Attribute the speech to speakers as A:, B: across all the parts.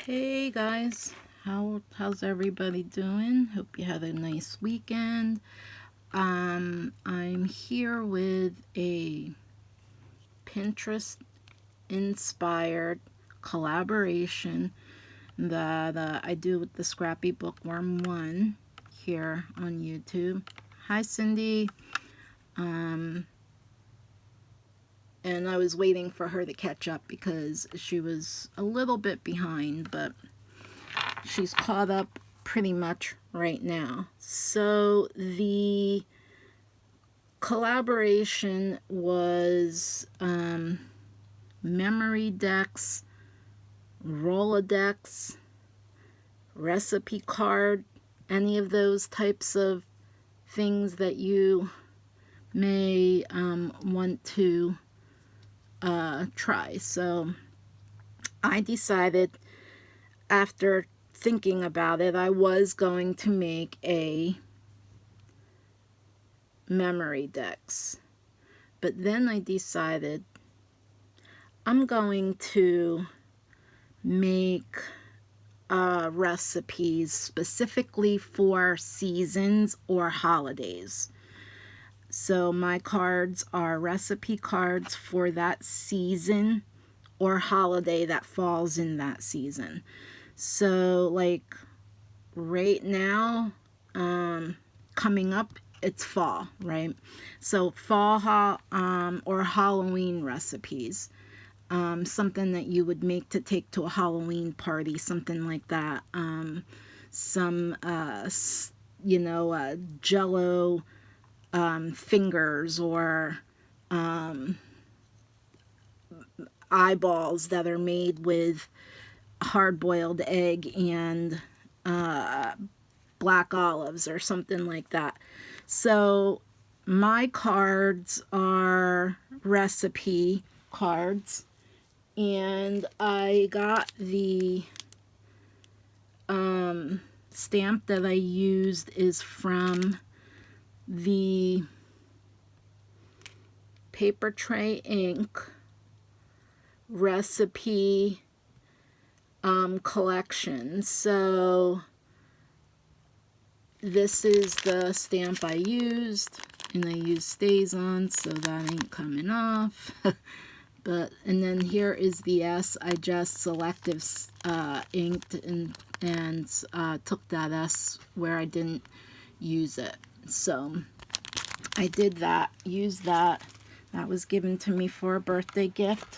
A: Hey guys, how's everybody doing? Hope you had a nice weekend. I'm here with a Pinterest inspired collaboration that I do with the scrappybookworm1 here on YouTube. Hi Cindy. And I was waiting for her to catch up because she was a little bit behind, but she's caught up pretty much right now. So the collaboration was memory decks, Rolodex, recipe card, any of those types of things that you may want to try. So I decided, after thinking about it, I was going to make a memory decks. But then I decided I'm going to make recipes specifically for seasons or holidays. So my cards are recipe cards for that season or holiday that falls in that season. So like right now, coming up, it's fall, right? So fall or Halloween recipes. Something that you would make to take to a Halloween party, something like that. Some, Jello fingers or eyeballs that are made with hard-boiled egg and black olives or something like that. So my cards are recipe cards, and I got the stamp that I used is from the Paper Tray Ink recipe collection. So this is the stamp I used, and I used StazOn, so that ain't coming off. And then here is the S. I just selective inked and took that S where I didn't use it. So I did that, used that. That was given to me for a birthday gift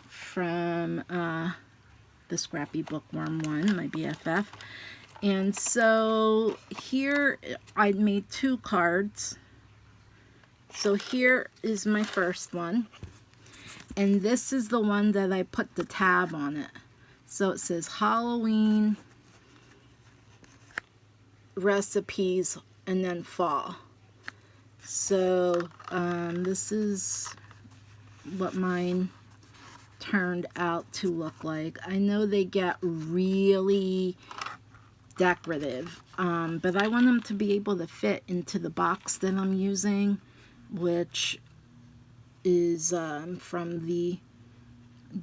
A: from the scrappybookworm1, my BFF. And so here I made 2 cards. So here is my first one. And this is the one that I put the tab on it. So it says Halloween recipes and then fall. So this is what mine turned out to look like. I know they get really decorative, but I want them to be able to fit into the box that I'm using, which is from the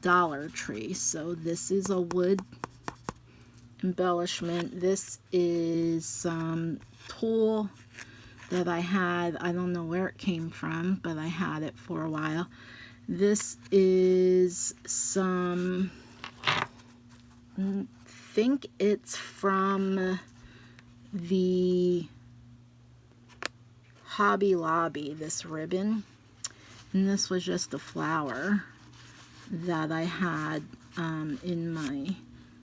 A: Dollar Tree. So this is a wood embellishment. This is some tulle that I had. I don't know where it came from, but I had it for a while. This is some, I think it's from the Hobby Lobby, this ribbon. And this was just a flower that I had in my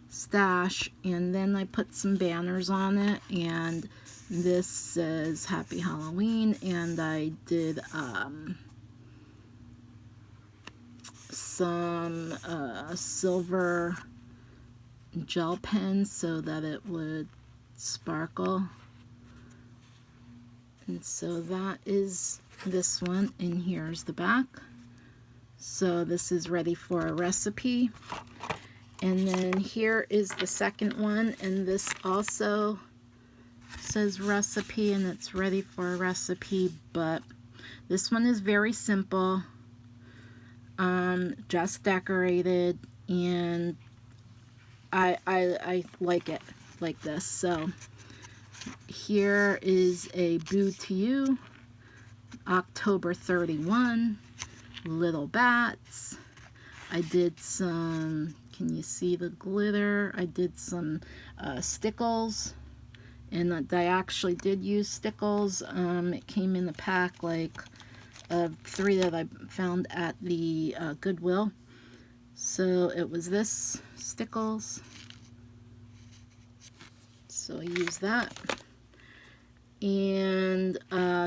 A: stash. And then I put some banners on it. And this says Happy Halloween. And I did some silver gel pens so that it would sparkle. And so that is this one, and here's the back. So this is ready for a recipe. And then here is the second one, and this also says recipe, and it's ready for a recipe, but this one is very simple, just decorated, and I like it like this. So here is a Boo to You, October 31, little bats. I did some, can you see the glitter? I did some stickles, and I actually did use stickles. It came in a pack like of 3 that I found at the Goodwill. So it was this, stickles. So I used that. And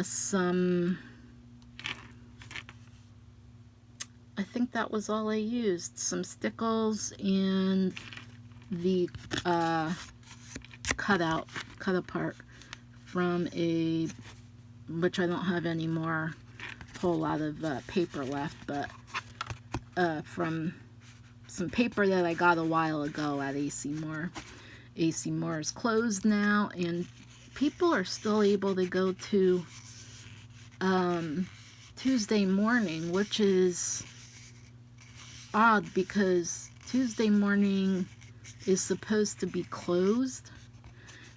A: some, I think that was all I used. Some stickles and the cut apart from a, which I don't have any more, whole lot of paper left, but from some paper that I got a while ago at AC Moore. AC Moore is closed now, and people are still able to go to Tuesday morning, which is odd because Tuesday morning is supposed to be closed,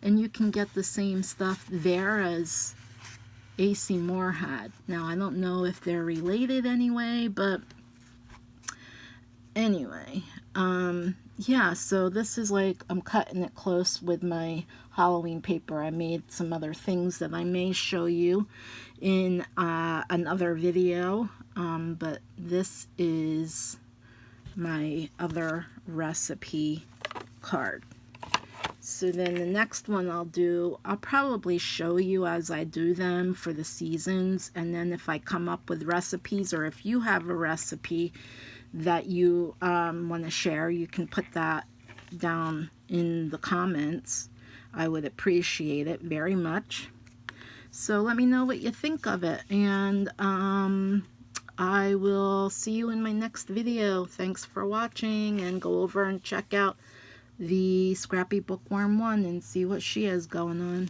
A: and you can get the same stuff there as AC Moore had. Now, I don't know if they're related anyway, but anyway, yeah, so this is like, I'm cutting it close with my Halloween paper. I made some other things that I may show you in another video, but this is my other recipe card. So then the next one I'll probably show you as I do them for the seasons, and then if I come up with recipes, or if you have a recipe that you want to share, you can put that down in the comments. I would appreciate it very much. So let me know what you think of it, and I will see you in my next video. Thanks for watching, and go over and check out the Scrappy Bookworm 1 and see what she has going on.